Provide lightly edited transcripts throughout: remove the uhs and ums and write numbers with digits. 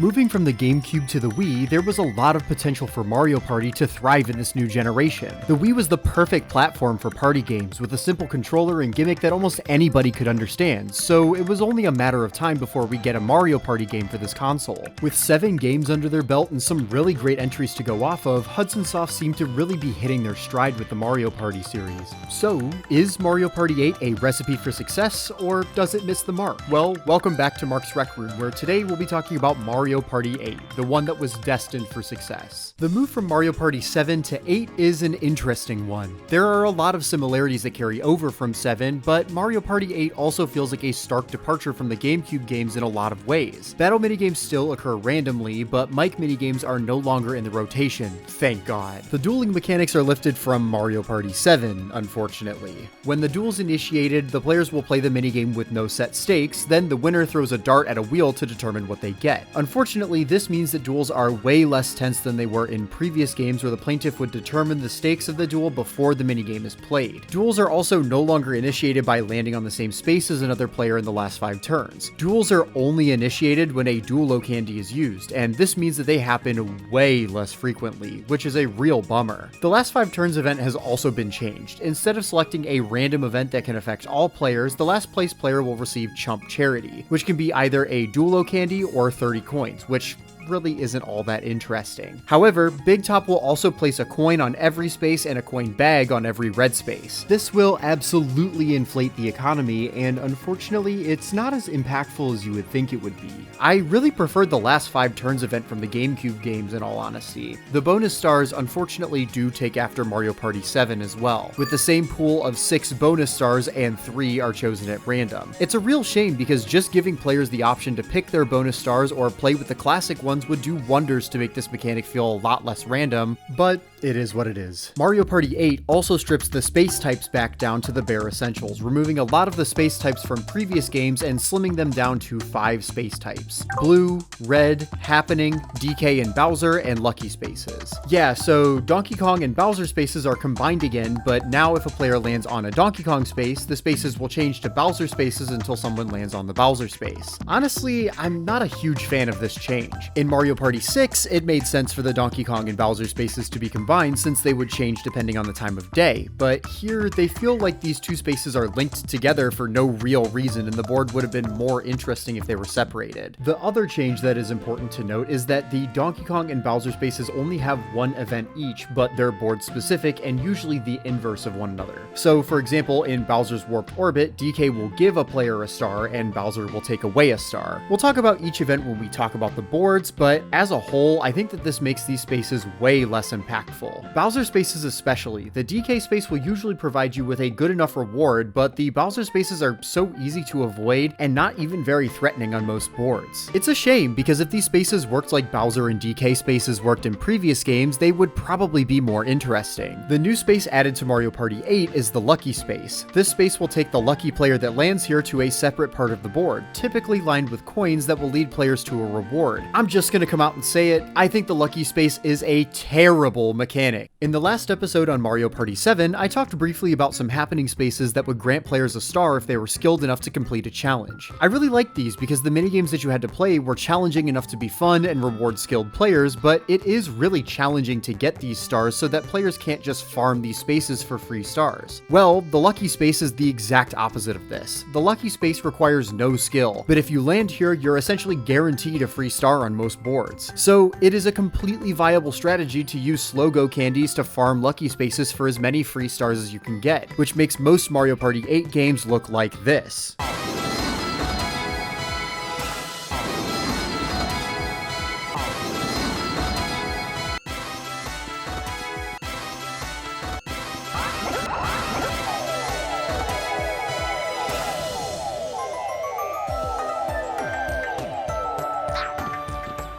Moving from the GameCube to the Wii, there was a lot of potential for Mario Party to thrive in this new generation. The Wii was the perfect platform for party games with a simple controller and gimmick that almost anybody could understand, so it was only a matter of time before we get a Mario Party game for this console. With 7 games under their belt and some really great entries to go off of, Hudson Soft seemed to really be hitting their stride with the Mario Party series. So, is Mario Party 8 a recipe for success, or does it miss the mark? Well, welcome back to Mark's Rec Room, where today we'll be talking about Mario Party 8, the one that was destined for success. The move from Mario Party 7 to 8 is an interesting one. There are a lot of similarities that carry over from 7, but Mario Party 8 also feels like a stark departure from the GameCube games in a lot of ways. Battle minigames still occur randomly, but mic minigames are no longer in the rotation, thank God. The dueling mechanics are lifted from Mario Party 7, unfortunately. When the duel's initiated, the players will play the minigame with no set stakes, then the winner throws a dart at a wheel to determine what they get. Unfortunately, this means that duels are way less tense than they were in previous games where the plaintiff would determine the stakes of the duel before the minigame is played. Duels are also no longer initiated by landing on the same space as another player in the last 5 turns. Duels are only initiated when a Duelo candy is used, and this means that they happen way less frequently, which is a real bummer. The last 5 turns event has also been changed. Instead of selecting a random event that can affect all players, the last place player will receive Chump Charity, which can be either a Duelo candy or 30 coins, which really isn't all that interesting. However, Big Top will also place a coin on every space and a coin bag on every red space. This will absolutely inflate the economy, and unfortunately, it's not as impactful as you would think it would be. I really preferred the last 5 turns event from the GameCube games in all honesty. The bonus stars unfortunately do take after Mario Party 7 as well, with the same pool of 6 bonus stars and 3 are chosen at random. It's a real shame because just giving players the option to pick their bonus stars or play with the classic ones would do wonders to make this mechanic feel a lot less random, but it is what it is. Mario Party 8 also strips the space types back down to the bare essentials, removing a lot of the space types from previous games and slimming them down to 5 space types: Blue, Red, Happening, DK and Bowser, and Lucky spaces. Yeah, so Donkey Kong and Bowser spaces are combined again, but now if a player lands on a Donkey Kong space, the spaces will change to Bowser spaces until someone lands on the Bowser space. Honestly, I'm not a huge fan of this change. In Mario Party 6, it made sense for the Donkey Kong and Bowser spaces to be combined since they would change depending on the time of day, but here they feel like these 2 spaces are linked together for no real reason and the board would have been more interesting if they were separated. The other change that is important to note is that the Donkey Kong and Bowser spaces only have 1 event each, but they're board specific and usually the inverse of one another. So for example, in Bowser's Warped Orbit, DK will give a player a star and Bowser will take away a star. We'll talk about each event when we talk about the boards, but as a whole, I think that this makes these spaces way less impactful. Bowser spaces especially. The DK space will usually provide you with a good enough reward, but the Bowser spaces are so easy to avoid and not even very threatening on most boards. It's a shame because if these spaces worked like Bowser and DK spaces worked in previous games, they would probably be more interesting. The new space added to Mario Party 8 is the Lucky space. This space will take the lucky player that lands here to a separate part of the board, typically lined with coins that will lead players to a reward. I'm just gonna come out and say it, I think the Lucky space is a terrible mechanic. In the last episode on Mario Party 7, I talked briefly about some happening spaces that would grant players a star if they were skilled enough to complete a challenge. I really liked these because the minigames that you had to play were challenging enough to be fun and reward skilled players, but it is really challenging to get these stars so that players can't just farm these spaces for free stars. Well, the Lucky space is the exact opposite of this. The Lucky space requires no skill, but if you land here, you're essentially guaranteed a free star on most boards. So it is a completely viable strategy to use slow-go candies to farm Lucky spaces for as many free stars as you can get, which makes most Mario Party 8 games look like this.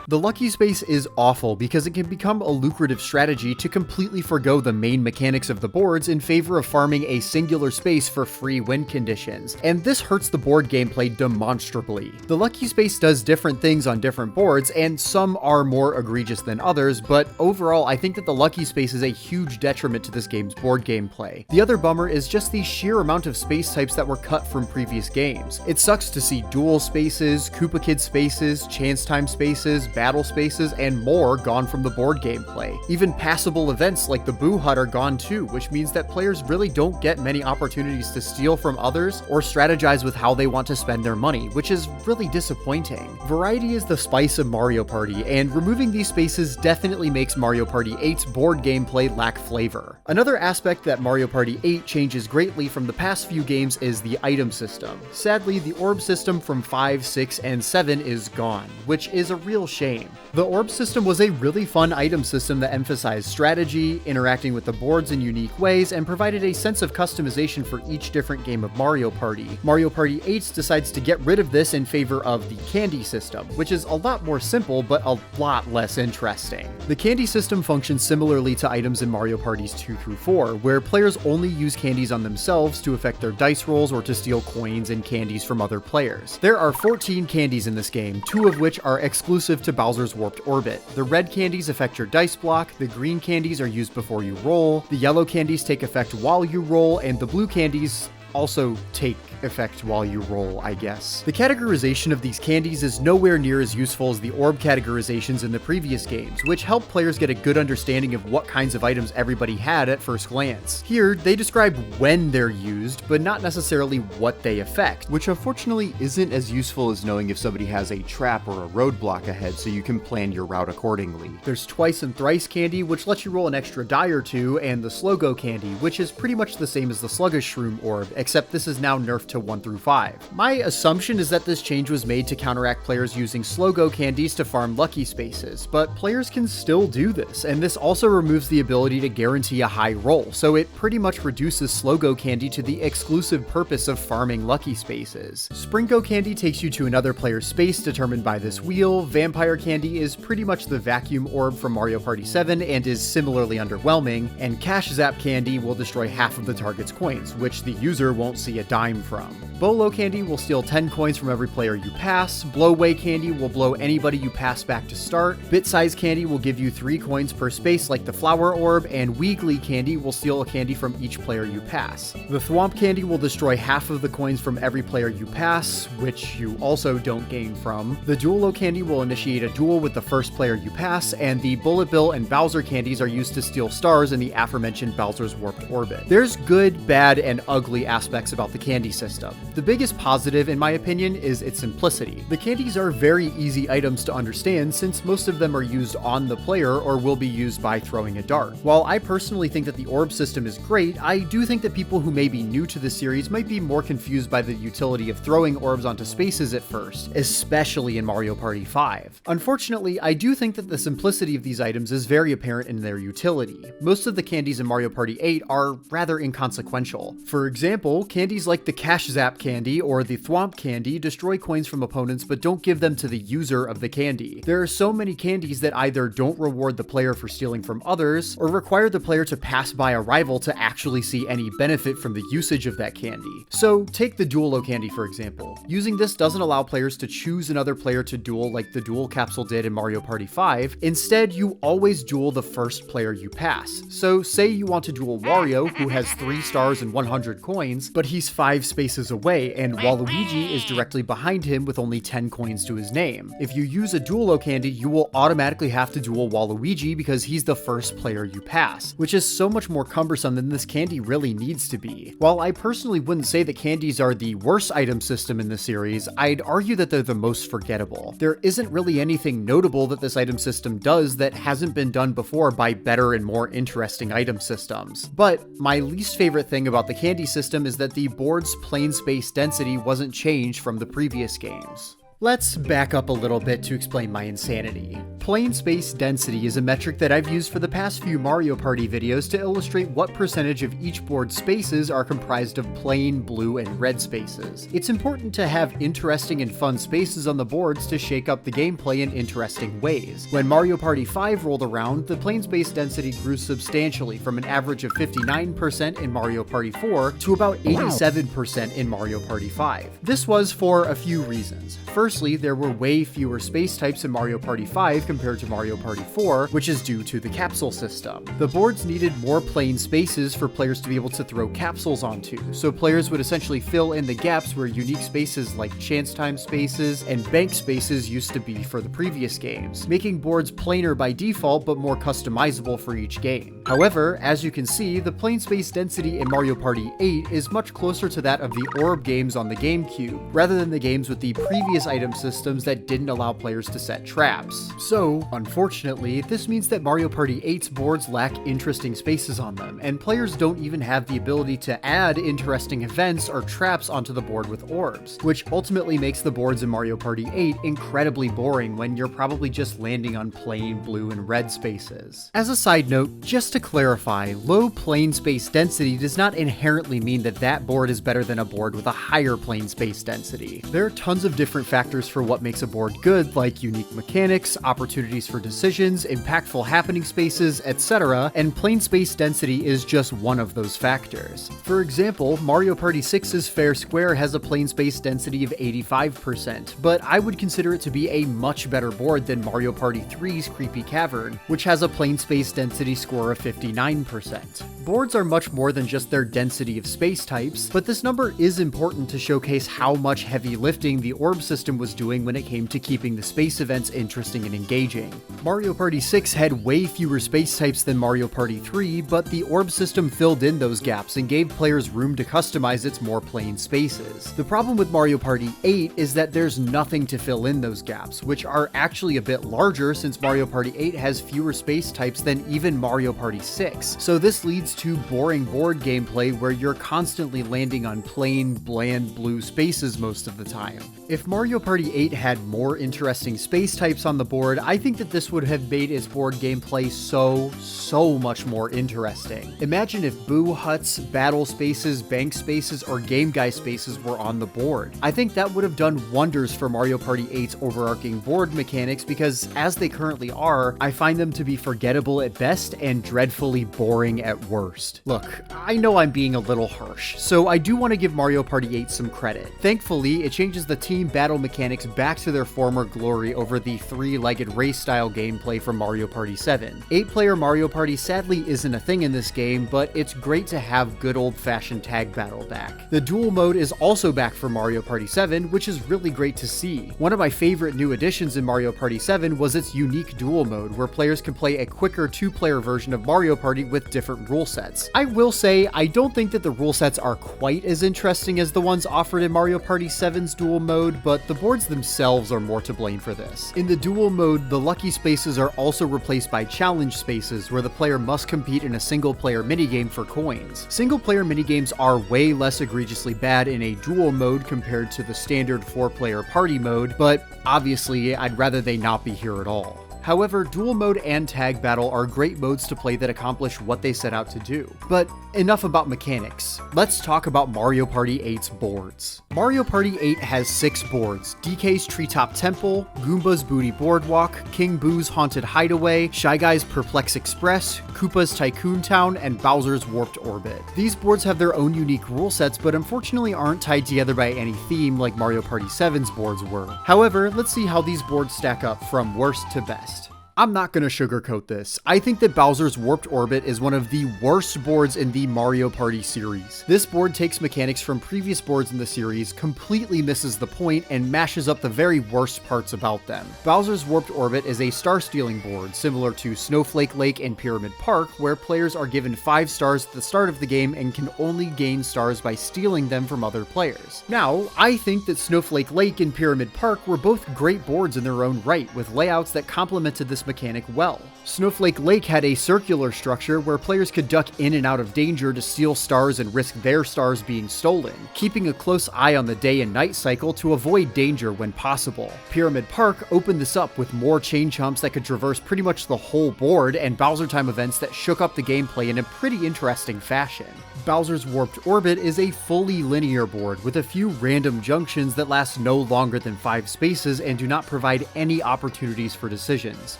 The lucky space is awful because it can become a lucrative strategy to completely forgo the main mechanics of the boards in favor of farming a singular space for free win conditions, and this hurts the board gameplay demonstrably. The lucky space does different things on different boards, and some are more egregious than others, but overall I think that the lucky space is a huge detriment to this game's board gameplay. The other bummer is just the sheer amount of space types that were cut from previous games. It sucks to see duel spaces, Koopa Kid spaces, chance time spaces, battle spaces, and more gone from the board gameplay. Even passable events like the Boo Hut are gone too, which means that players really don't get many opportunities to steal from others or strategize with how they want to spend their money, which is really disappointing. Variety is the spice of Mario Party, and removing these spaces definitely makes Mario Party 8's board gameplay lack flavor. Another aspect that Mario Party 8 changes greatly from the past few games is the item system. Sadly, the orb system from 5, 6, and 7 is gone, which is a real shame. The orb system was a really fun item system that emphasized strategy, interacting with the boards in unique ways, and provided a sense of customization for each different game of Mario Party. Mario Party 8 decides to get rid of this in favor of the candy system, which is a lot more simple but a lot less interesting. The candy system functions similarly to items in Mario Parties 2 through 4, where players only use candies on themselves to affect their dice rolls or to steal coins and candies from other players. There are 14 candies in this game, 2 of which are exclusive to Bowser's Warped Orbit. The red candies affect your dice block, the green candies are used before you roll, the yellow candies take effect while you roll, and the blue candies also take effect while you roll, I guess. The categorization of these candies is nowhere near as useful as the orb categorizations in the previous games, which help players get a good understanding of what kinds of items everybody had at first glance. Here, they describe when they're used, but not necessarily what they affect, which unfortunately isn't as useful as knowing if somebody has a trap or a roadblock ahead so you can plan your route accordingly. There's Twice and Thrice candy, which lets you roll an extra die or two, and the Slow Go candy, which is pretty much the same as the Sluggish Shroom orb, except this is now nerfed to 1 through 5. My assumption is that this change was made to counteract players using Slow Go candies to farm lucky spaces, but players can still do this, and this also removes the ability to guarantee a high roll, so it pretty much reduces Slow Go candy to the exclusive purpose of farming lucky spaces. Sprint Go candy takes you to another player's space determined by this wheel. Vampire candy is pretty much the vacuum orb from Mario Party 7 and is similarly underwhelming, and Cash Zap candy will destroy half of the target's coins, which the user won't see a dime from. Bolo candy will steal 10 coins from every player you pass, Blow Away candy will blow anybody you pass back to start, Bit Size candy will give you 3 coins per space like the Flower Orb, and Weegly candy will steal a candy from each player you pass. The Thwomp candy will destroy half of the coins from every player you pass, which you also don't gain from. The Duelo candy will initiate a duel with the first player you pass, and the Bullet Bill and Bowser candies are used to steal stars in the aforementioned Bowser's Warped Orbit. There's good, bad, and ugly aspects about the candy system. The biggest positive, in my opinion, is its simplicity. The candies are very easy items to understand since most of them are used on the player or will be used by throwing a dart. While I personally think that the orb system is great, I do think that people who may be new to the series might be more confused by the utility of throwing orbs onto spaces at first, especially in Mario Party 5. Unfortunately, I do think that the simplicity of these items is very apparent in their utility. Most of the candies in Mario Party 8 are rather inconsequential. For example, candies like the Cash Zap candy or the Thwomp candy destroy coins from opponents but don't give them to the user of the candy. There are so many candies that either don't reward the player for stealing from others or require the player to pass by a rival to actually see any benefit from the usage of that candy. So take the Duelo candy for example. Using this doesn't allow players to choose another player to duel like the Duel Capsule did in Mario Party 5. Instead, you always duel the first player you pass. So say you want to duel Wario, who has 3 stars and 100 coins, but he's 5 spaces away, and Waluigi is directly behind him with only 10 coins to his name. If you use a Duelo candy, you will automatically have to duel Waluigi because he's the first player you pass, which is so much more cumbersome than this candy really needs to be. While I personally wouldn't say that candies are the worst item system in the series, I'd argue that they're the most forgettable. There isn't really anything notable that this item system does that hasn't been done before by better and more interesting item systems. But my least favorite thing about the candy system is that the board's plane space density wasn't changed from the previous games. Let's back up a little bit to explain my insanity. Plane space density is a metric that I've used for the past few Mario Party videos to illustrate what percentage of each board's spaces are comprised of plain, blue, and red spaces. It's important to have interesting and fun spaces on the boards to shake up the gameplay in interesting ways. When Mario Party 5 rolled around, the plane space density grew substantially from an average of 59% in Mario Party 4 to about 87% in Mario Party 5. This was for a few reasons. Firstly, there were way fewer space types in Mario Party 5 compared to Mario Party 4, which is due to the capsule system. The boards needed more plain spaces for players to be able to throw capsules onto, so players would essentially fill in the gaps where unique spaces like chance time spaces and bank spaces used to be for the previous games, making boards plainer by default but more customizable for each game. However, as you can see, the plane space density in Mario Party 8 is much closer to that of the orb games on the GameCube, rather than the games with the previous item systems that didn't allow players to set traps. So, unfortunately, this means that Mario Party 8's boards lack interesting spaces on them, and players don't even have the ability to add interesting events or traps onto the board with orbs, which ultimately makes the boards in Mario Party 8 incredibly boring when you're probably just landing on plain blue and red spaces. As a side note, just to clarify, low plane space density does not inherently mean that that board is better than a board with a higher plane space density. There are tons of different factors for what makes a board good, like unique mechanics, opportunities for decisions, impactful happening spaces, etc., and plane space density is just one of those factors. For example, Mario Party 6's Fair Square has a plane space density of 85%, but I would consider it to be a much better board than Mario Party 3's Creepy Cavern, which has a plane space density score of 59%. Boards are much more than just their density of space types, but this number is important to showcase how much heavy lifting the orb system was doing when it came to keeping the space events interesting and engaging. Mario Party 6 had way fewer space types than Mario Party 3, but the orb system filled in those gaps and gave players room to customize its more plain spaces. The problem with Mario Party 8 is that there's nothing to fill in those gaps, which are actually a bit larger since Mario Party 8 has fewer space types than even Mario Party 6. So this leads to boring board gameplay where you're constantly landing on plain, bland blue spaces most of the time. If Mario Party 8 had more interesting space types on the board, I think that this would have made its board gameplay so much more interesting. Imagine if Boo Huts, battle spaces, bank spaces, or Game Guy spaces were on the board. I think that would have done wonders for Mario Party 8's overarching board mechanics because, as they currently are, I find them to be forgettable at best and dreadfully boring at worst. Look, I know I'm being a little harsh, so I do want to give Mario Party 8 some credit. Thankfully, it changes the team battle mechanics back to their former glory over the three-legged race-style gameplay from Mario Party 7. 8-player Mario Party sadly isn't a thing in this game, but it's great to have good old-fashioned tag battle back. The Duel mode is also back for Mario Party 7, which is really great to see. One of my favorite new additions in Mario Party 7 was its unique Duel mode, where players can play a quicker 2-player version of Mario Party with different rule sets. I will say, I don't think that the rule sets are quite as interesting as the ones offered in Mario Party 7's Duel mode, but the boards themselves are more to blame for this. In the Duel mode, the lucky spaces are also replaced by challenge spaces, where the player must compete in a single-player minigame for coins. Single-player minigames are way less egregiously bad in a Duel mode compared to the standard 4-player party mode, but obviously I'd rather they not be here at all. However, Duel mode and tag battle are great modes to play that accomplish what they set out to do. But enough about mechanics. Let's talk about Mario Party 8's boards. Mario Party 8 has 6 boards: DK's Treetop Temple, Goomba's Booty Boardwalk, King Boo's Haunted Hideaway, Shy Guy's Perplex Express, Koopa's Tycoon Town, and Bowser's Warped Orbit. These boards have their own unique rule sets, but unfortunately aren't tied together by any theme like Mario Party 7's boards were. However, let's see how these boards stack up from worst to best. I'm not gonna sugarcoat this. I think that Bowser's Warped Orbit is one of the worst boards in the Mario Party series. This board takes mechanics from previous boards in the series, completely misses the point, and mashes up the very worst parts about them. Bowser's Warped Orbit is a star-stealing board, similar to Snowflake Lake and Pyramid Park, where players are given 5 stars at the start of the game and can only gain stars by stealing them from other players. Now, I think that Snowflake Lake and Pyramid Park were both great boards in their own right, with layouts that complemented this this mechanic well. Snowflake Lake had a circular structure where players could duck in and out of danger to steal stars and risk their stars being stolen, keeping a close eye on the day and night cycle to avoid danger when possible. Pyramid Park opened this up with more chain chomps that could traverse pretty much the whole board and Bowser Time events that shook up the gameplay in a pretty interesting fashion. Bowser's Warped Orbit is a fully linear board with a few random junctions that last no longer than 5 spaces and do not provide any opportunities for decisions.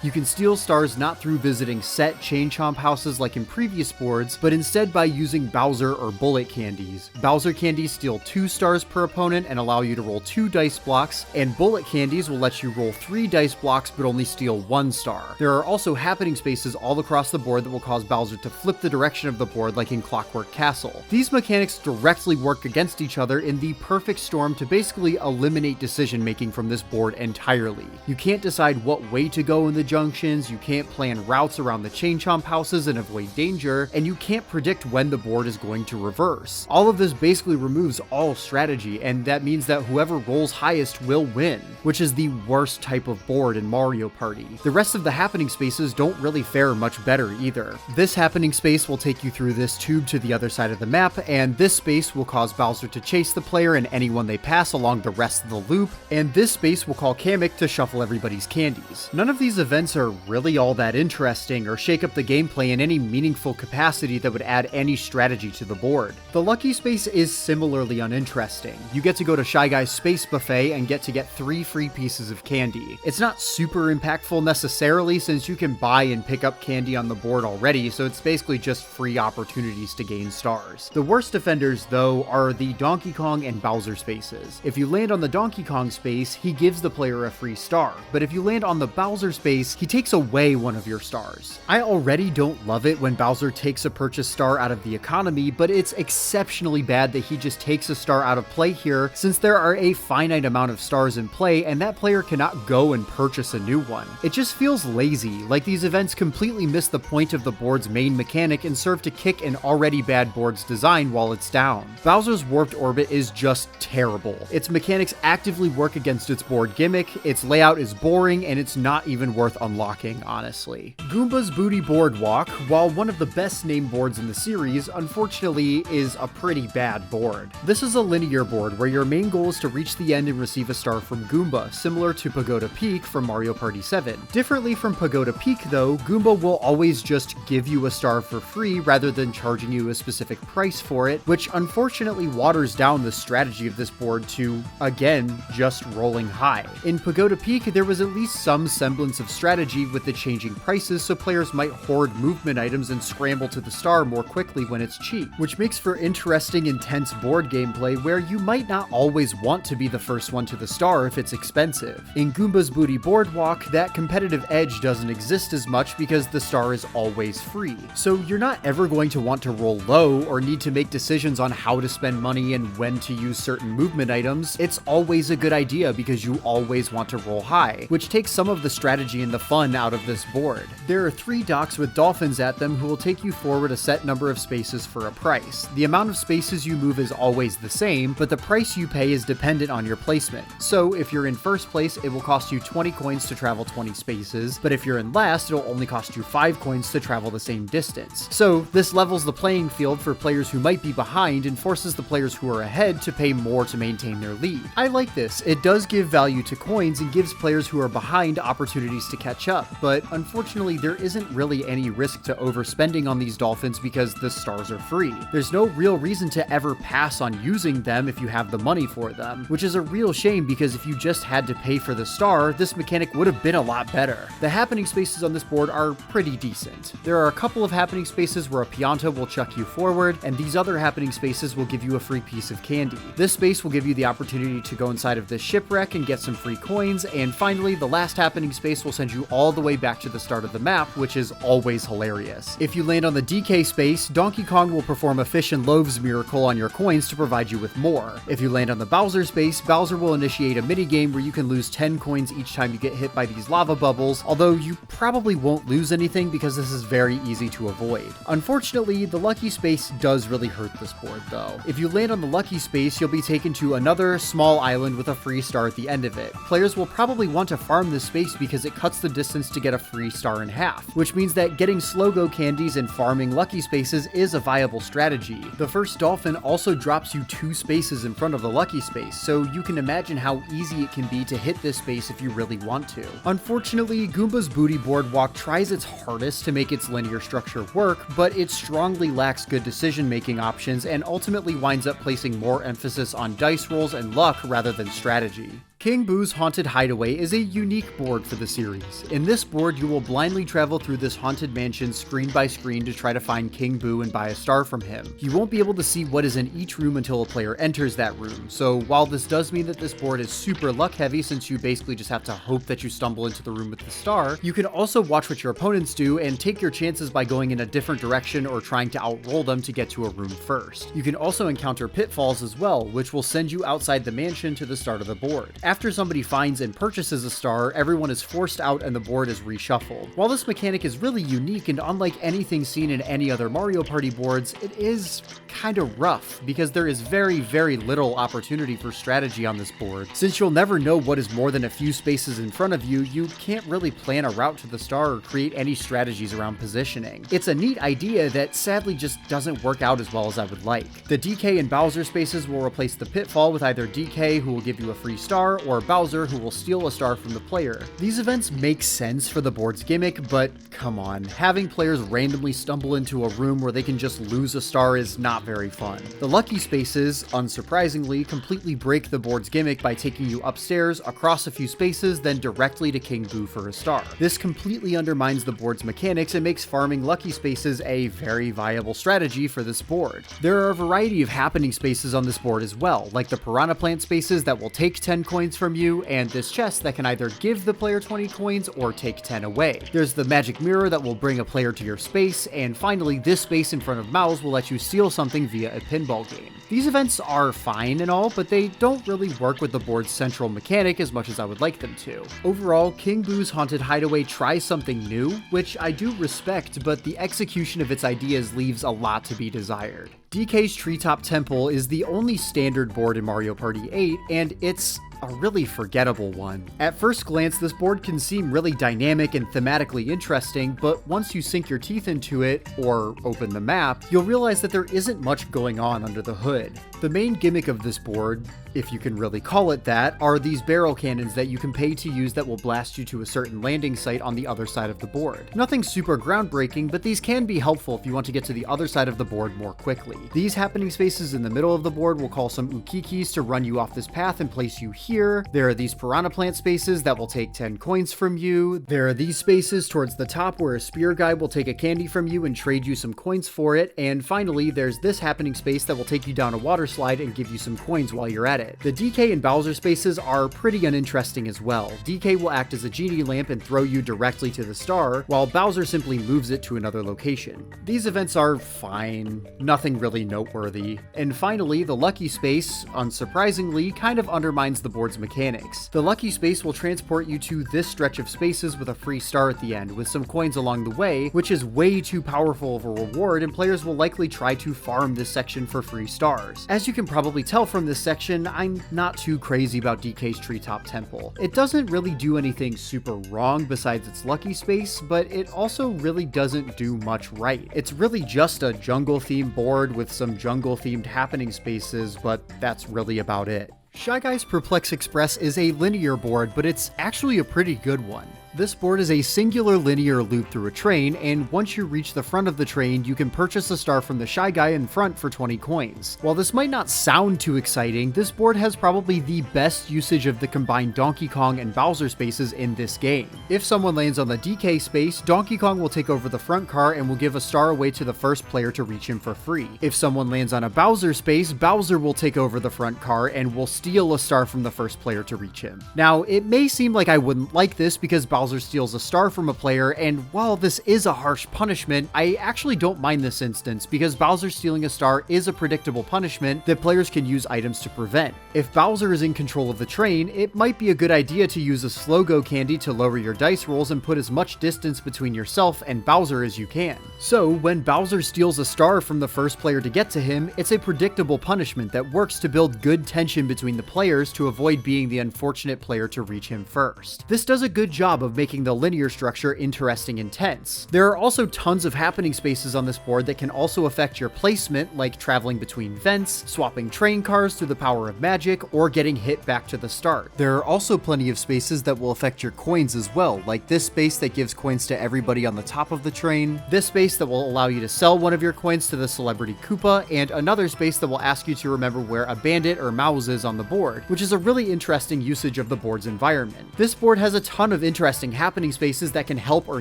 You can steal stars not through visiting set chain chomp houses like in previous boards, but instead by using Bowser or bullet candies. Bowser candies steal 2 stars per opponent and allow you to roll 2 dice blocks, and bullet candies will let you roll 3 dice blocks but only steal 1 star. There are also happening spaces all across the board that will cause Bowser to flip the direction of the board like in Clockwork Castle. These mechanics directly work against each other in the perfect storm to basically eliminate decision making from this board entirely. You can't decide what way to go in the junctions, you can't plan routes around the chain chomp houses and avoid danger, and you can't predict when the board is going to reverse. All of this basically removes all strategy, and that means that whoever rolls highest will win, which is the worst type of board in Mario Party. The rest of the happening spaces don't really fare much better either. This happening space will take you through this tube to the other side of the map, and this space will cause Bowser to chase the player and anyone they pass along the rest of the loop, and this space will call Kamek to shuffle everybody's candies. None of these events are really all that interesting or shake up the gameplay in any meaningful capacity that would add any strategy to the board. The Lucky Space is similarly uninteresting. You get to go to Shy Guy's Space Buffet and get 3 free pieces of candy. It's not super impactful necessarily since you can buy and pick up candy on the board already, so it's basically just free opportunities to gain stars. The worst offenders, though, are the Donkey Kong and Bowser spaces. If you land on the Donkey Kong space, he gives the player a free star, but if you land on the Bowser space, he takes away one of your stars. I already don't love it when Bowser takes a purchase star out of the economy, but it's exceptionally bad that he just takes a star out of play here, since there are a finite amount of stars in play and that player cannot go and purchase a new one. It just feels lazy, like these events completely miss the point of the board's main mechanic and serve to kick an already bad board's design while it's down. Bowser's Warped Orbit is just terrible. Its mechanics actively work against its board gimmick, its layout is boring, and it's not even worth unlocking, honestly. Goomba's Booty Boardwalk, while one of the best named boards in the series, unfortunately is a pretty bad board. This is a linear board where your main goal is to reach the end and receive a star from Goomba, similar to Pagoda Peak from Mario Party 7. Differently from Pagoda Peak though, Goomba will always just give you a star for free rather than charging you a specific price for it, which unfortunately waters down the strategy of this board to, again, just rolling high. In Pagoda Peak, there was at least some semblance of strategy with the changing prices so players might hoard movement items and scramble to the star more quickly when it's cheap, which makes for interesting, intense board gameplay where you might not always want to be the first one to the star if it's expensive. In Goomba's Booty Boardwalk, that competitive edge doesn't exist as much because the star is always free, so you're not ever going to want to roll low or need to make decisions on how to spend money and when to use certain movement items. It's always a good idea because you always want to roll high, which takes some of the strategy and the fun out of this board. There are 3 docks with dolphins at them who will take you forward a set number of spaces for a price. The amount of spaces you move is always the same, but the price you pay is dependent on your placement. So if you're in first place, it will cost you 20 coins to travel 20 spaces, but if you're in last, it'll only cost you 5 coins to travel the same distance. So this levels the playing field for players who might be behind and forces the players who are ahead to pay more to maintain their lead. I like this. It does give value to coins and gives players who are behind opportunities to catch up, but unfortunately there isn't really any risk to overspending on these dolphins because the stars are free. There's no real reason to ever pass on using them if you have the money for them, which is a real shame because if you just had to pay for the star, this mechanic would have been a lot better. The happening spaces on this board are pretty decent. There are a couple of happening spaces where a Pianta will chuck you forward, and these other happening spaces will give you a free piece of candy. This space will give you the opportunity to go inside of this shipwreck and get some free coins, and finally, the last happening space will send you all the way back to the start of the map, which is always hilarious. If you land on the DK space, Donkey Kong will perform a fish and loaves miracle on your coins to provide you with more. If you land on the Bowser space, Bowser will initiate a minigame where you can lose 10 coins each time you get hit by these lava bubbles, although you probably won't lose anything because this is very easy to avoid. Unfortunately, the lucky space does really hurt this board though. If you land on the lucky space, you'll be taken to another small island with a free star at the end of it. Players will probably want to farm this space because it cuts the distance to get a free star in half, which means that getting slow-go candies and farming lucky spaces is a viable strategy. The first dolphin also drops you 2 spaces in front of the lucky space, so you can imagine how easy it can be to hit this space if you really want to. Unfortunately, Goomba's Booty Boardwalk tries its hardest to make its linear structure work, but it strongly lacks good decision-making options and ultimately winds up placing more emphasis on dice rolls and luck rather than strategy. King Boo's Haunted Hideaway is a unique board for the series. In this board, you will blindly travel through this haunted mansion screen by screen to try to find King Boo and buy a star from him. You won't be able to see what is in each room until a player enters that room, so while this does mean that this board is super luck heavy since you basically just have to hope that you stumble into the room with the star, you can also watch what your opponents do and take your chances by going in a different direction or trying to outroll them to get to a room first. You can also encounter pitfalls as well, which will send you outside the mansion to the start of the board. After somebody finds and purchases a star, everyone is forced out and the board is reshuffled. While this mechanic is really unique and unlike anything seen in any other Mario Party boards, it is kinda rough because there is very little opportunity for strategy on this board. Since you'll never know what is more than a few spaces in front of you, you can't really plan a route to the star or create any strategies around positioning. It's a neat idea that sadly just doesn't work out as well as I would like. The DK and Bowser spaces will replace the pitfall with either DK, who will give you a free star, or Bowser, who will steal a star from the player. These events make sense for the board's gimmick, but come on, having players randomly stumble into a room where they can just lose a star is not very fun. The lucky spaces, unsurprisingly, completely break the board's gimmick by taking you upstairs, across a few spaces, then directly to King Boo for a star. This completely undermines the board's mechanics and makes farming lucky spaces a very viable strategy for this board. There are a variety of happening spaces on this board as well, like the Piranha Plant spaces that will take 10 coins from you, and this chest that can either give the player 20 coins or take 10 away. There's the magic mirror that will bring a player to your space, and finally this space in front of Mouse will let you steal something via a pinball game. These events are fine and all, but they don't really work with the board's central mechanic as much as I would like them to. Overall, King Boo's Haunted Hideaway tries something new, which I do respect, but the execution of its ideas leaves a lot to be desired. DK's Treetop Temple is the only standard board in Mario Party 8, and it's a really forgettable one. At first glance, this board can seem really dynamic and thematically interesting, but once you sink your teeth into it, or open the map, you'll realize that there isn't much going on under the hood. The main gimmick of this board, if you can really call it that, are these barrel cannons that you can pay to use that will blast you to a certain landing site on the other side of the board. Nothing super groundbreaking, but these can be helpful if you want to get to the other side of the board more quickly. These happening spaces in the middle of the board will call some ukikis to run you off this path and place you here. There are these Piranha Plant spaces that will take 10 coins from you. There are these spaces towards the top where a spear guy will take a candy from you and trade you some coins for it. And finally, there's this happening space that will take you down a water slide and give you some coins while you're at it. The DK and Bowser spaces are pretty uninteresting as well. DK will act as a genie lamp and throw you directly to the star, while Bowser simply moves it to another location. These events are fine, nothing really noteworthy. And finally, the lucky space, unsurprisingly, kind of undermines the board's mechanics. The lucky space will transport you to this stretch of spaces with a free star at the end, with some coins along the way, which is way too powerful of a reward, and players will likely try to farm this section for free stars. As you can probably tell from this section, I'm not too crazy about DK's Treetop Temple. It doesn't really do anything super wrong besides its lucky space, but it also really doesn't do much right. It's really just a jungle-themed board with some jungle-themed happening spaces, but that's really about it. Shy Guy's Perplex Express is a linear board, but it's actually a pretty good one. This board is a singular linear loop through a train, and once you reach the front of the train, you can purchase a star from the Shy Guy in front for 20 coins. While this might not sound too exciting, this board has probably the best usage of the combined Donkey Kong and Bowser spaces in this game. If someone lands on the DK space, Donkey Kong will take over the front car and will give a star away to the first player to reach him for free. If someone lands on a Bowser space, Bowser will take over the front car and will steal a star from the first player to reach him. Now, it may seem like I wouldn't like this because Bowser Bowser steals a star from a player, and while this is a harsh punishment, I actually don't mind this instance because Bowser stealing a star is a predictable punishment that players can use items to prevent. If Bowser is in control of the train, it might be a good idea to use a slow-go candy to lower your dice rolls and put as much distance between yourself and Bowser as you can. So when Bowser steals a star from the first player to get to him, it's a predictable punishment that works to build good tension between the players to avoid being the unfortunate player to reach him first. This does a good job of making the linear structure interesting and tense. There are also tons of happening spaces on this board that can also affect your placement, like traveling between vents, swapping train cars through the power of magic, or getting hit back to the start. There are also plenty of spaces that will affect your coins as well, like this space that gives coins to everybody on the top of the train, this space that will allow you to sell one of your coins to the celebrity Koopa, and another space that will ask you to remember where a bandit or mouse is on the board, which is a really interesting usage of the board's environment. This board has a ton of interesting happening spaces that can help or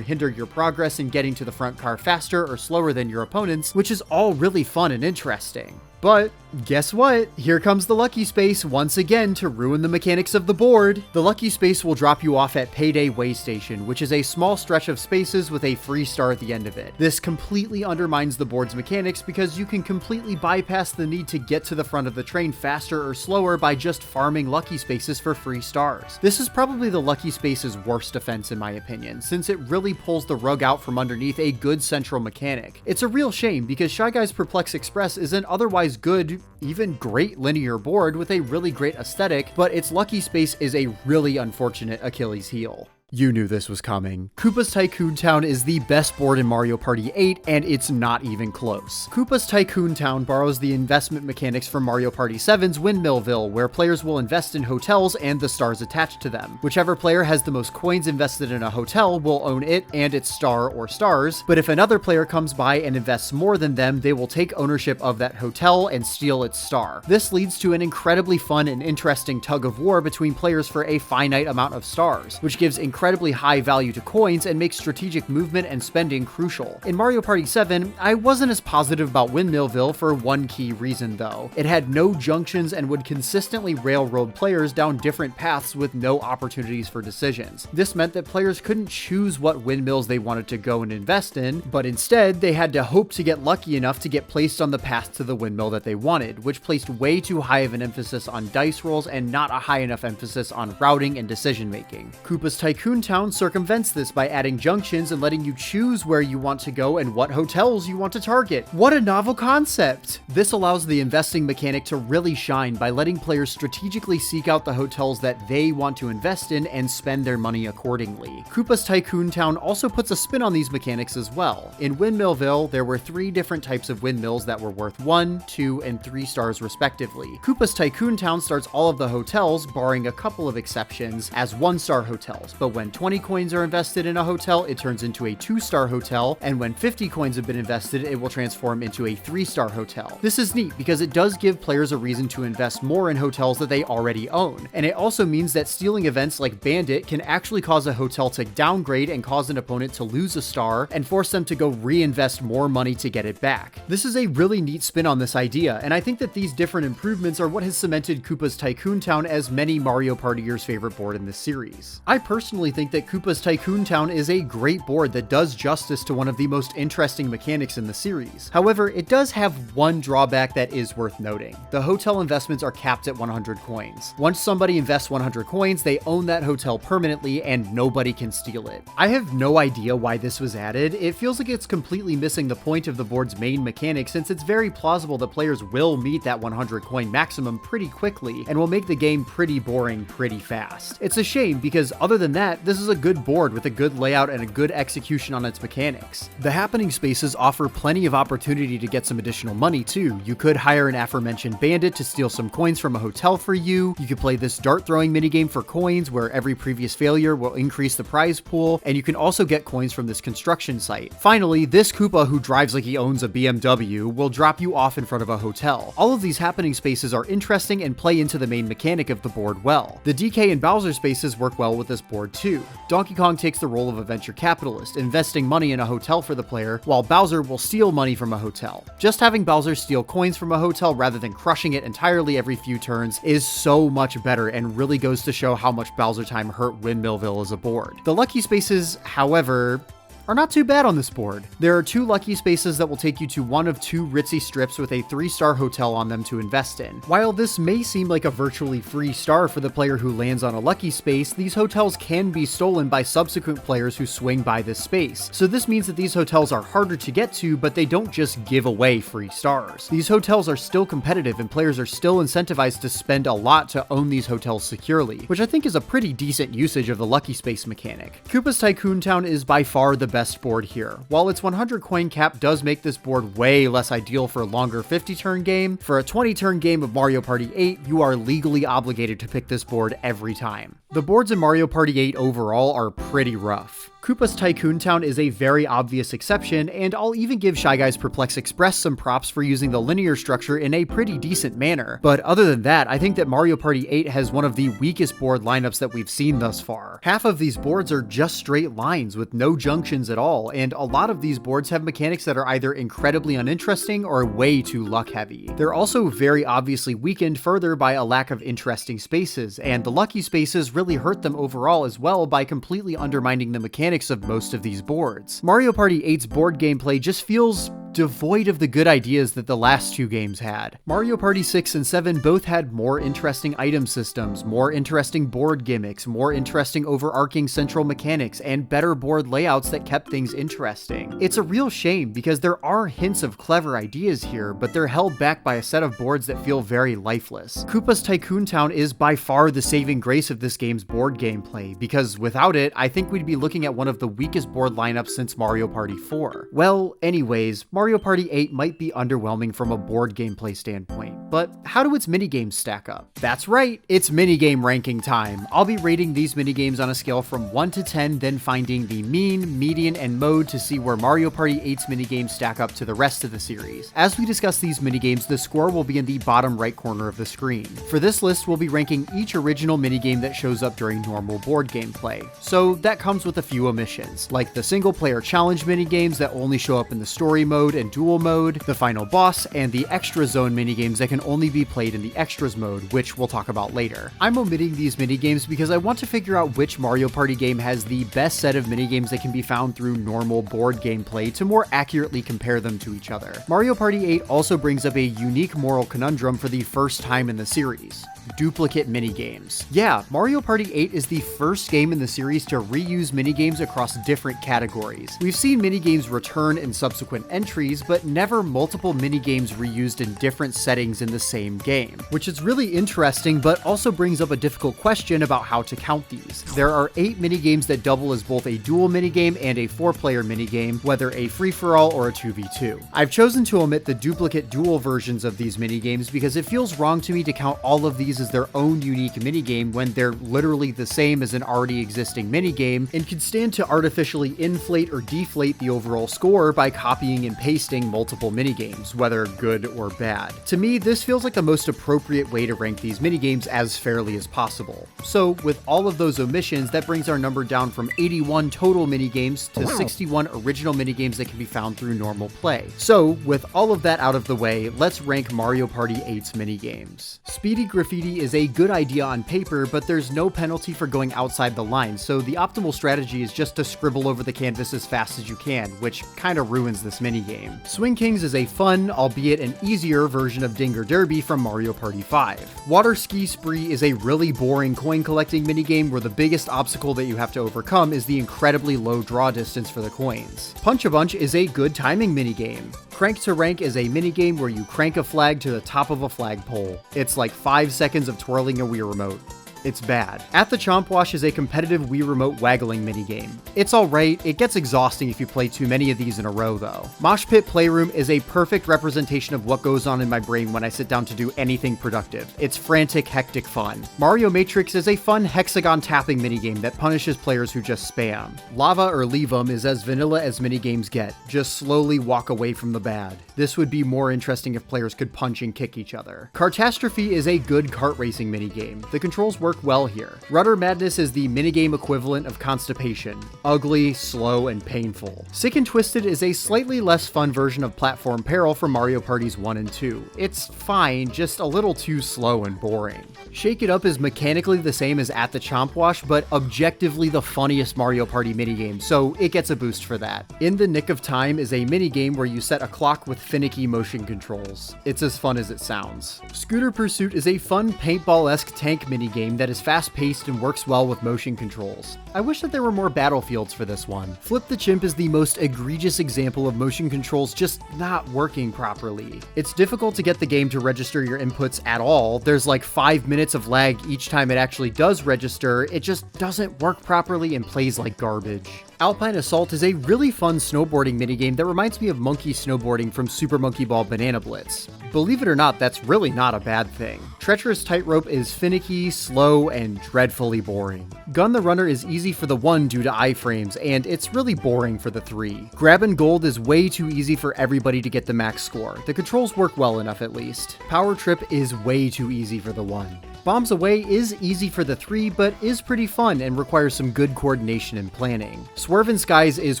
hinder your progress in getting to the front car faster or slower than your opponents, which is all really fun and interesting. But guess what? Here comes the lucky space once again to ruin the mechanics of the board. The lucky space will drop you off at Payday Way Station, which is a small stretch of spaces with a free star at the end of it. This completely undermines the board's mechanics because you can completely bypass the need to get to the front of the train faster or slower by just farming lucky spaces for free stars. This is probably the lucky space's worst offense in my opinion, since it really pulls the rug out from underneath a good central mechanic. It's a real shame because Shy Guy's Perplex Express is an otherwise good, even great linear board with a really great aesthetic, but its lucky space is a really unfortunate Achilles heel. You knew this was coming. Koopa's Tycoon Town is the best board in Mario Party 8, and it's not even close. Koopa's Tycoon Town borrows the investment mechanics from Mario Party 7's Windmillville, where players will invest in hotels and the stars attached to them. Whichever player has the most coins invested in a hotel will own it and its star or stars, but if another player comes by and invests more than them, they will take ownership of that hotel and steal its star. This leads to an incredibly fun and interesting tug of war between players for a finite amount of stars, which gives incredibly high value to coins and makes strategic movement and spending crucial. In Mario Party 7, I wasn't as positive about Windmillville for one key reason though. It had no junctions and would consistently railroad players down different paths with no opportunities for decisions. This meant that players couldn't choose what windmills they wanted to go and invest in, but instead they had to hope to get lucky enough to get placed on the path to the windmill that they wanted, which placed way too high of an emphasis on dice rolls and not a high enough emphasis on routing and decision making. Koopa's Tycoon Town circumvents this by adding junctions and letting you choose where you want to go and what hotels you want to target. What a novel concept! This allows the investing mechanic to really shine by letting players strategically seek out the hotels that they want to invest in and spend their money accordingly. Koopa's Tycoon Town also puts a spin on these mechanics as well. In Windmillville, there were 3 different types of windmills that were worth 1, 2, and 3 stars respectively. Koopa's Tycoon Town starts all of the hotels, barring a couple of exceptions, as 1-star hotels, but when 20 coins are invested in a hotel, it turns into a 2-star hotel, and when 50 coins have been invested, it will transform into a 3-star hotel. This is neat because it does give players a reason to invest more in hotels that they already own, and it also means that stealing events like Bandit can actually cause a hotel to downgrade and cause an opponent to lose a star and force them to go reinvest more money to get it back. This is a really neat spin on this idea, and I think that these different improvements are what has cemented Koopa's Tycoon Town as many Mario Partiers' favorite board in this series. I personally think that Koopa's Tycoon Town is a great board that does justice to one of the most interesting mechanics in the series. However, it does have one drawback that is worth noting. The hotel investments are capped at 100 coins. Once somebody invests 100 coins, they own that hotel permanently and nobody can steal it. I have no idea why this was added. It feels like it's completely missing the point of the board's main mechanic, since it's very plausible that players will meet that 100 coin maximum pretty quickly and will make the game pretty boring pretty fast. It's a shame because other than that, this is a good board with a good layout and a good execution on its mechanics. The happening spaces offer plenty of opportunity to get some additional money too. You could hire an aforementioned bandit to steal some coins from a hotel for you. You could play this dart throwing minigame for coins where every previous failure will increase the prize pool, and you can also get coins from this construction site. Finally, this Koopa who drives like he owns a BMW will drop you off in front of a hotel. All of these happening spaces are interesting and play into the main mechanic of the board well. The DK and Bowser spaces work well with this board too. 2. Donkey Kong takes the role of a venture capitalist, investing money in a hotel for the player, while Bowser will steal money from a hotel. Just having Bowser steal coins from a hotel rather than crushing it entirely every few turns is so much better and really goes to show how much Bowser Time hurt Windmillville as a board. The lucky spaces, however, are not too bad on this board. There are 2 lucky spaces that will take you to one of 2 ritzy strips with a 3-star hotel on them to invest in. While this may seem like a virtually free star for the player who lands on a lucky space, these hotels can be stolen by subsequent players who swing by this space. So this means that these hotels are harder to get to, but they don't just give away free stars. These hotels are still competitive and players are still incentivized to spend a lot to own these hotels securely, which I think is a pretty decent usage of the lucky space mechanic. Koopa's Tycoon Town is by far the best board here. While its 100 coin cap does make this board way less ideal for a longer 50-turn game, for a 20-turn game of Mario Party 8, you are legally obligated to pick this board every time. The boards in Mario Party 8 overall are pretty rough. Koopa's Tycoon Town is a very obvious exception, and I'll even give Shy Guys Perplex Express some props for using the linear structure in a pretty decent manner. But other than that, I think that Mario Party 8 has one of the weakest board lineups that we've seen thus far. Half of these boards are just straight lines with no junctions at all, and a lot of these boards have mechanics that are either incredibly uninteresting or way too luck heavy. They're also very obviously weakened further by a lack of interesting spaces, and the lucky spaces really hurt them overall as well by completely undermining the mechanics of most of these boards. Mario Party 8's board gameplay just feels devoid of the good ideas that the last 2 games had. Mario Party 6 and 7 both had more interesting item systems, more interesting board gimmicks, more interesting overarching central mechanics, and better board layouts that kept things interesting. It's a real shame because there are hints of clever ideas here, but they're held back by a set of boards that feel very lifeless. Koopa's Tycoon Town is by far the saving grace of this game's board gameplay, because without it, I think we'd be looking at one of the weakest board lineups since Mario Party 4. Well, anyways, Mario Party 8 might be underwhelming from a board gameplay standpoint, but how do its minigames stack up? That's right, it's minigame ranking time. I'll be rating these minigames on a scale from 1 to 10, then finding the mean, median, and mode to see where Mario Party 8's minigames stack up to the rest of the series. As we discuss these minigames, the score will be in the bottom right corner of the screen. For this list, we'll be ranking each original minigame that shows up during normal board gameplay, so that comes with a few omissions, like the single-player challenge minigames that only show up in the story mode and duel mode, the final boss, and the extra zone minigames that can only be played in the extras mode, which we'll talk about later. I'm omitting these minigames because I want to figure out which Mario Party game has the best set of minigames that can be found through normal board gameplay to more accurately compare them to each other. Mario Party 8 also brings up a unique moral conundrum for the first time in the series: duplicate minigames. Yeah, Mario Party 8 is the first game in the series to reuse minigames across different categories. We've seen minigames return in subsequent entries, but never multiple minigames reused in different settings in the same game, which is really interesting, but also brings up a difficult question about how to count these. There are 8 minigames that double as both a dual minigame and a 4-player minigame, whether a free-for-all or a 2v2. I've chosen to omit the duplicate dual versions of these minigames because it feels wrong to me to count all of these as their own unique minigame when they're literally the same as an already existing minigame and could stand to artificially inflate or deflate the overall score by copying and pasting multiple minigames, whether good or bad. To me, this feels like the most appropriate way to rank these minigames as fairly as possible. So, with all of those omissions, that brings our number down from 81 total minigames to 61 original minigames that can be found through normal play. So, with all of that out of the way, let's rank Mario Party 8's minigames. Speedy Graffiti is a good idea on paper, but there's no penalty for going outside the line, so the optimal strategy is just to scribble over the canvas as fast as you can, which kinda ruins this minigame. Swing Kings is a fun, albeit an easier version of Dinger Derby from Mario Party 5. Water Ski Spree is a really boring coin collecting minigame where the biggest obstacle that you have to overcome is the incredibly low draw distance for the coins. Punch a Bunch is a good timing minigame. Crank to Rank is a minigame where you crank a flag to the top of a flagpole. It's like 5 seconds of twirling a Wii remote. It's bad. At the Chomp Wash is a competitive Wii Remote waggling minigame. It's alright, it gets exhausting if you play too many of these in a row though. Mosh Pit Playroom is a perfect representation of what goes on in my brain when I sit down to do anything productive. It's frantic, hectic fun. Mario Matrix is a fun hexagon tapping minigame that punishes players who just spam. Lava or Leave 'em is as vanilla as minigames get. Just slowly walk away from the bad. This would be more interesting if players could punch and kick each other. Cartastrophe is a good kart racing minigame. The controls work work well here. Rudder Madness is the minigame equivalent of constipation. Ugly, slow, and painful. Sick and Twisted is a slightly less fun version of Platform Peril from Mario Parties 1 and 2. It's fine, just a little too slow and boring. Shake It Up is mechanically the same as At the Chomp Wash, but objectively the funniest Mario Party minigame, so it gets a boost for that. In the Nick of Time is a minigame where you set a clock with finicky motion controls. It's as fun as it sounds. Scooter Pursuit is a fun paintball-esque tank minigame that is fast-paced and works well with motion controls. I wish that there were more battlefields for this one. Flip the Chimp is the most egregious example of motion controls just not working properly. It's difficult to get the game to register your inputs at all. There's like 5 minutes of lag each time it actually does register. It just doesn't work properly and plays like garbage. Alpine Assault is a really fun snowboarding minigame that reminds me of monkey snowboarding from Super Monkey Ball Banana Blitz. Believe it or not, that's really not a bad thing. Treacherous Tightrope is finicky, slow, and dreadfully boring. Gun the Runner is easy for the 1 due to iframes, and it's really boring for the 3. Grab and Gold is way too easy for everybody to get the max score. The controls work well enough at least. Power Trip is way too easy for the 1. Bombs Away is easy for the 3, but is pretty fun and requires some good coordination and planning. Swervin' Skies is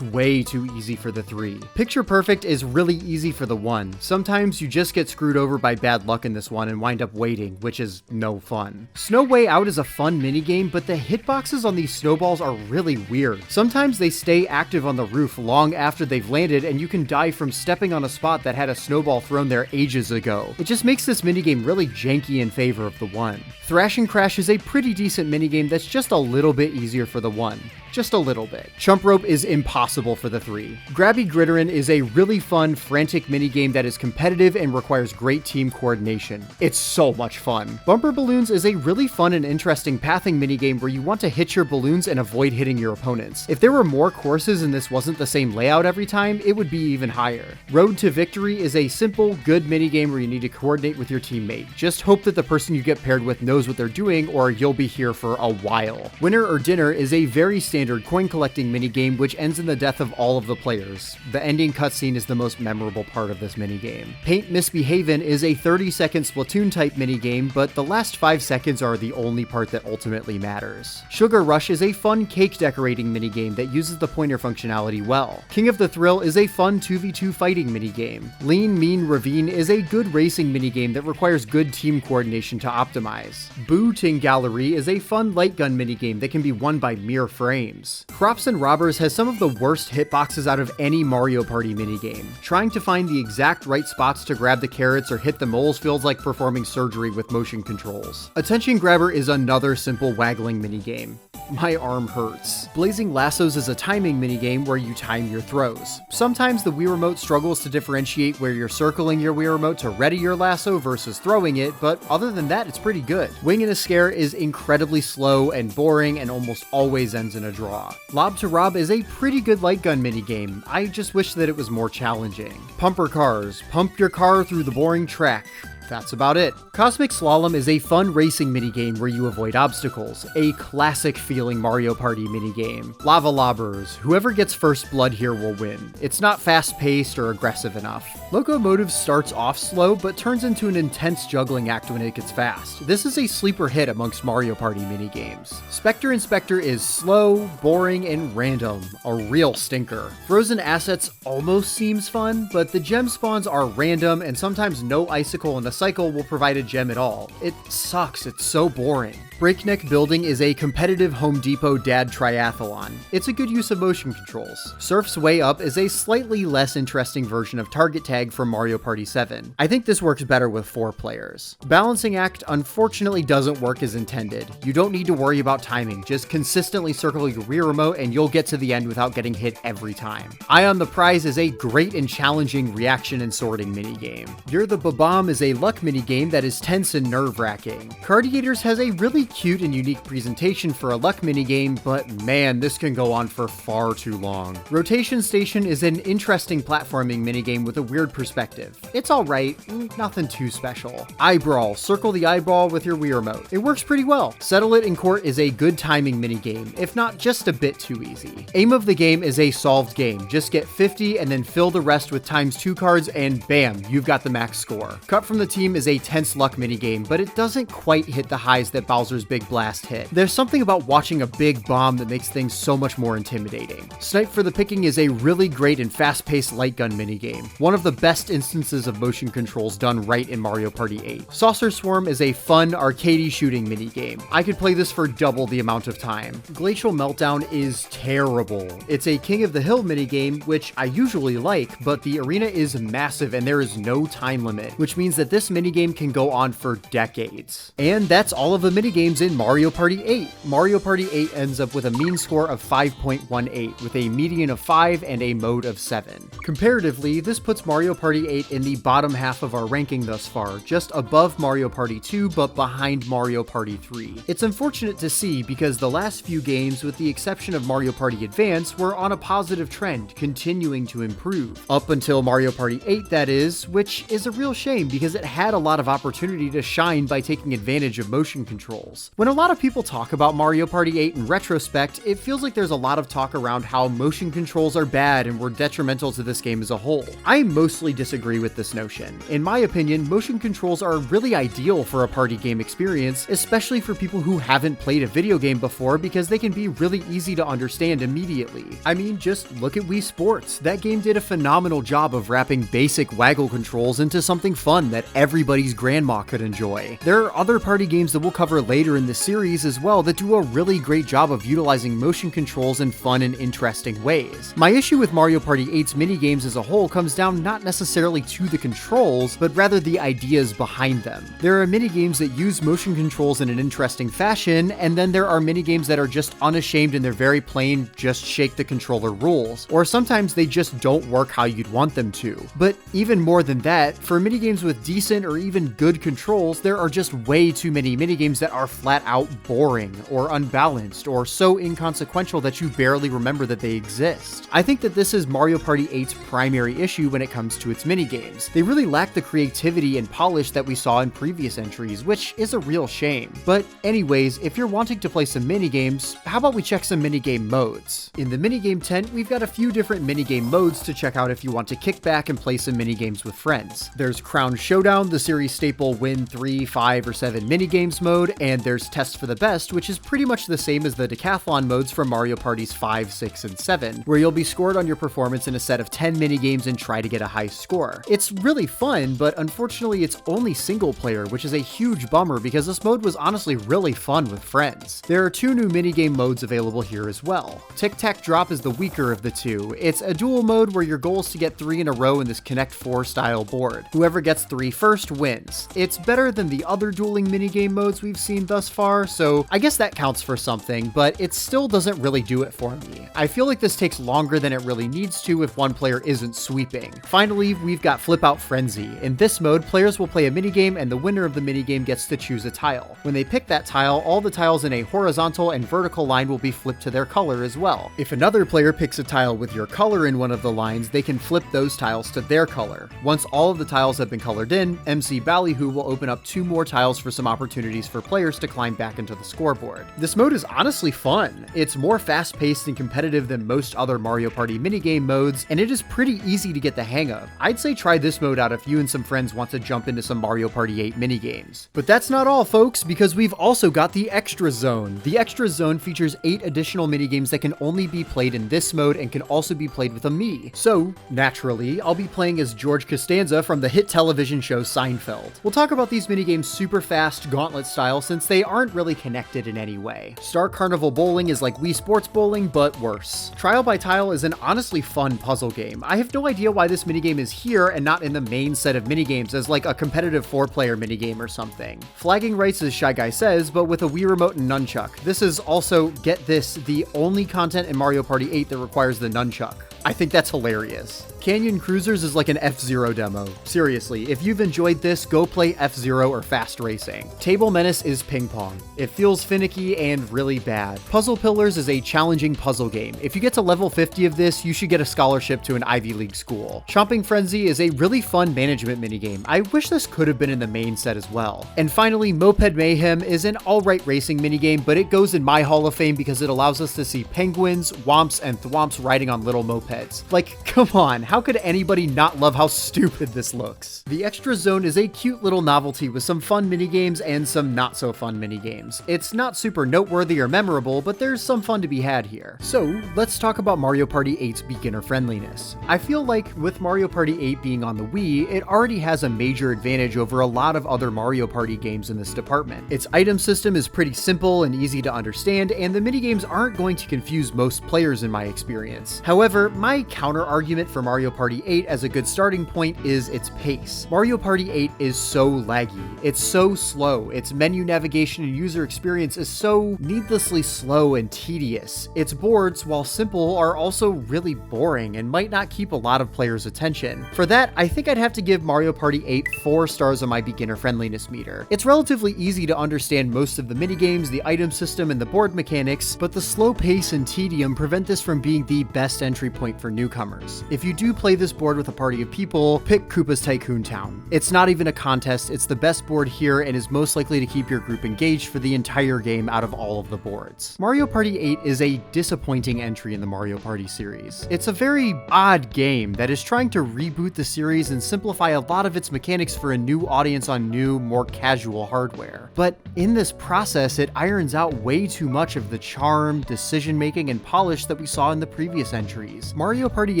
way too easy for the 3. Picture Perfect is really easy for the 1. Sometimes you just get screwed over by bad luck in this one and wind up waiting, which is no fun. Snow Way Out is a fun minigame, but the hitboxes on these snowballs are really weird. Sometimes they stay active on the roof long after they've landed, and you can die from stepping on a spot that had a snowball thrown there ages ago. It just makes this minigame really janky in favor of the 1. Thrash and Crash is a pretty decent minigame that's just a little bit easier for the 1. Just a little bit. Chump Rope is impossible for the 3. Grabby Gritterin is a really fun, frantic minigame that is competitive and requires great team coordination. It's so much fun. Bumper Balloons is a really fun and interesting pathing minigame where you want to hit your balloons and avoid hitting your opponents. If there were more courses and this wasn't the same layout every time, it would be even higher. Road to Victory is a simple, good minigame where you need to coordinate with your teammate. Just hope that the person you get paired with knows what they're doing, or you'll be here for a while. Winner or Dinner is a very standard coin collecting minigame which ends in the death of all of the players. The ending cutscene is the most memorable part of this minigame. Paint Misbehavin' is a 30-second Splatoon type minigame, but the last 5 seconds are the only part that ultimately matters. Sugar Rush is a fun cake decorating minigame that uses the pointer functionality well. King of the Thrill is a fun 2v2 fighting minigame. Lean Mean Ravine is a good racing minigame that requires good team coordination to optimize. Boo Ting Gallery is a fun light gun minigame that can be won by mere frames. Crops and Robbers has some of the worst hitboxes out of any Mario Party minigame. Trying to find the exact right spots to grab the carrots or hit the moles feels like performing surgery with motion controls. Attention Grabber is another simple waggling minigame. My arm hurts. Blazing Lassos is a timing minigame where you time your throws. Sometimes the Wii Remote struggles to differentiate where you're circling your Wii Remote to ready your lasso versus throwing it, but other than that, it's pretty good. Wing and a Scare is incredibly slow and boring and almost always ends in a draw. Lob to Rob is a pretty good light gun minigame. I just wish that it was more challenging. Pumper Cars. Pump your car through the boring track. That's about it. Cosmic Slalom is a fun racing minigame where you avoid obstacles. A classic feeling Mario Party minigame. Lava Lobbers. Whoever gets first blood here will win. It's not fast-paced or aggressive enough. Locomotive starts off slow, but turns into an intense juggling act when it gets fast. This is a sleeper hit amongst Mario Party minigames. Spectre Inspector is slow, boring, and random. A real stinker. Frozen Assets almost seems fun, but the gem spawns are random, and sometimes no icicle in the cycle will provide a gem at all. It sucks, it's so boring. Breakneck Building is a competitive Home Depot dad triathlon. It's a good use of motion controls. Surf's Way Up is a slightly less interesting version of Target Tag from Mario Party 7. I think this works better with 4 players. Balancing Act unfortunately doesn't work as intended. You don't need to worry about timing, just consistently circle your Wii Remote and you'll get to the end without getting hit every time. Eye on the Prize is a great and challenging reaction and sorting minigame. You're the Babam is a luck minigame that is tense and nerve-wracking. Cardiators has a really cute and unique presentation for a luck minigame, but man, this can go on for far too long. Rotation Station is an interesting platforming minigame with a weird perspective. It's alright, nothing too special. Eyebrawl, circle the eyeball with your Wii Remote. It works pretty well. Settle It in Court is a good timing minigame, if not just a bit too easy. Aim of the Game is a solved game. Just get 50 and then fill the rest with ×2 cards and bam, you've got the max score. Cut from the Team is a tense luck minigame, but it doesn't quite hit the highs that Bowser's Saucer's big blast hit. There's something about watching a big bomb that makes things so much more intimidating. Snipe for the Picking is a really great and fast-paced light gun minigame, one of the best instances of motion controls done right in Mario Party 8. Saucer Swarm is a fun, arcadey shooting minigame. I could play this for double the amount of time. Glacial Meltdown is terrible. It's a King of the Hill minigame, which I usually like, but the arena is massive and there is no time limit, which means that this minigame can go on for decades. And that's all of the minigames in Mario Party 8. Mario Party 8 ends up with a mean score of 5.18, with a median of 5 and a mode of 7. Comparatively, this puts Mario Party 8 in the bottom half of our ranking thus far, just above Mario Party 2, but behind Mario Party 3. It's unfortunate to see because the last few games, with the exception of Mario Party Advance, were on a positive trend, continuing to improve. Up until Mario Party 8, that is, which is a real shame because it had a lot of opportunity to shine by taking advantage of motion controls. When a lot of people talk about Mario Party 8 in retrospect, it feels like there's a lot of talk around how motion controls are bad and were detrimental to this game as a whole. I mostly disagree with this notion. In my opinion, motion controls are really ideal for a party game experience, especially for people who haven't played a video game before because they can be really easy to understand immediately. I mean, just look at Wii Sports. That game did a phenomenal job of wrapping basic waggle controls into something fun that everybody's grandma could enjoy. There are other party games that we'll cover later in the series as well that do a really great job of utilizing motion controls in fun and interesting ways. My issue with Mario Party 8's minigames as a whole comes down not necessarily to the controls, but rather the ideas behind them. There are minigames that use motion controls in an interesting fashion, and then there are minigames that are just unashamed and they're very plain, just shake the controller rules. Or sometimes they just don't work how you'd want them to. But even more than that, for minigames with decent or even good controls, there are just way too many minigames that are flat out boring, or unbalanced, or so inconsequential that you barely remember that they exist. I think that this is Mario Party 8's primary issue when it comes to its minigames. They really lack the creativity and polish that we saw in previous entries, which is a real shame. But anyways, if you're wanting to play some minigames, how about we check some minigame modes? In the minigame tent, we've got a few different minigame modes to check out if you want to kick back and play some minigames with friends. There's Crown Showdown, the series staple win 3, 5, or 7 minigames mode, and there's Test for the Best, which is pretty much the same as the Decathlon modes from Mario Parties 5, 6, and 7, where you'll be scored on your performance in a set of 10 minigames and try to get a high score. It's really fun, but unfortunately it's only single player, which is a huge bummer because this mode was honestly really fun with friends. There are 2 new minigame modes available here as well. Tic Tac Drop is the weaker of the two. It's a duel mode where your goal is to get 3 in a row in this Connect 4 style board. Whoever gets 3 first wins. It's better than the other dueling minigame modes we've seen thus far, so I guess that counts for something, but it still doesn't really do it for me. I feel like this takes longer than it really needs to if one player isn't sweeping. Finally, we've got Flip Out Frenzy. In this mode, players will play a minigame and the winner of the minigame gets to choose a tile. When they pick that tile, all the tiles in a horizontal and vertical line will be flipped to their color as well. If another player picks a tile with your color in one of the lines, they can flip those tiles to their color. Once all of the tiles have been colored in, MC Ballyhoo will open up 2 more tiles for some opportunities for players to climb back into the scoreboard. This mode is honestly fun. It's more fast-paced and competitive than most other Mario Party minigame modes, and it is pretty easy to get the hang of. I'd say try this mode out if you and some friends want to jump into some Mario Party 8 minigames. But that's not all, folks, because we've also got the Extra Zone. The Extra Zone features 8 additional minigames that can only be played in this mode and can also be played with a Mii. So, naturally, I'll be playing as George Costanza from the hit television show Seinfeld. We'll talk about these minigames super fast, gauntlet style, since they aren't really connected in any way. Star Carnival Bowling is like Wii Sports Bowling, but worse. Trial by Tile is an honestly fun puzzle game. I have no idea why this minigame is here and not in the main set of minigames as like a competitive 4-player minigame or something. Flagging rights is Shy Guy Says, but with a Wii Remote and nunchuck. This is also, get this, the only content in Mario Party 8 that requires the nunchuck. I think that's hilarious. Canyon Cruisers is like an F-Zero demo. Seriously, if you've enjoyed this, go play F-Zero or Fast Racing. Table Menace is ping pong. It feels finicky and really bad. Puzzle Pillars is a challenging puzzle game. If you get to level 50 of this, you should get a scholarship to an Ivy League school. Chomping Frenzy is a really fun management minigame. I wish this could have been in the main set as well. And finally, Moped Mayhem is an alright racing minigame, but it goes in my Hall of Fame because it allows us to see penguins, womps, and thwomps riding on little mopeds. heads. Like, come on, how could anybody not love how stupid this looks? The Extra Zone is a cute little novelty with some fun minigames and some not so fun minigames. It's not super noteworthy or memorable, but there's some fun to be had here. So, let's talk about Mario Party 8's beginner friendliness. I feel like with Mario Party 8 being on the Wii, it already has a major advantage over a lot of other Mario Party games in this department. Its item system is pretty simple and easy to understand, and the minigames aren't going to confuse most players in my experience. However, my counter-argument for Mario Party 8 as a good starting point is its pace. Mario Party 8 is so laggy, it's so slow, its menu navigation and user experience is so needlessly slow and tedious. Its boards, while simple, are also really boring and might not keep a lot of players' attention. For that, I think I'd have to give Mario Party 8 4 stars on my beginner friendliness meter. It's relatively easy to understand most of the minigames, the item system, and the board mechanics, but the slow pace and tedium prevent this from being the best entry point for newcomers. If you do play this board with a party of people, pick Koopa's Tycoon Town. It's not even a contest, it's the best board here and is most likely to keep your group engaged for the entire game out of all of the boards. Mario Party 8 is a disappointing entry in the Mario Party series. It's a very odd game that is trying to reboot the series and simplify a lot of its mechanics for a new audience on new, more casual hardware. But in this process, it irons out way too much of the charm, decision-making, and polish that we saw in the previous entries. Mario Party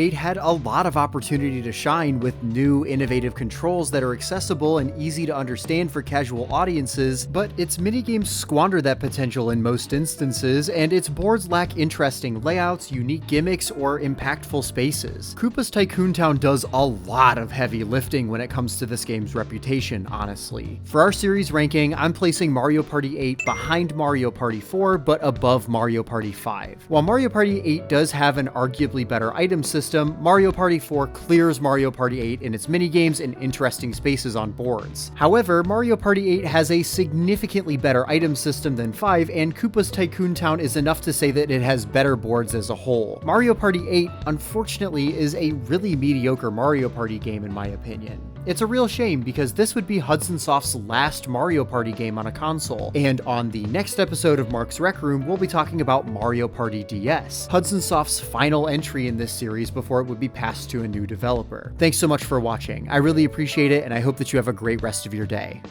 8 had a lot of opportunity to shine with new, innovative controls that are accessible and easy to understand for casual audiences, but its minigames squander that potential in most instances, and its boards lack interesting layouts, unique gimmicks, or impactful spaces. Koopa's Tycoon Town does a lot of heavy lifting when it comes to this game's reputation, honestly. For our series ranking, I'm placing Mario Party 8 behind Mario Party 4, but above Mario Party 5. While Mario Party 8 does have an arguably better item system, Mario Party 4 clears Mario Party 8 in its minigames and interesting spaces on boards. However, Mario Party 8 has a significantly better item system than 5, and Koopa's Tycoon Town is enough to say that it has better boards as a whole. Mario Party 8, unfortunately, is a really mediocre Mario Party game in my opinion. It's a real shame because this would be Hudson Soft's last Mario Party game on a console, and on the next episode of Mark's Rec Room, we'll be talking about Mario Party DS, Hudson Soft's final entry in this series before it would be passed to a new developer. Thanks so much for watching. I really appreciate it, and I hope that you have a great rest of your day.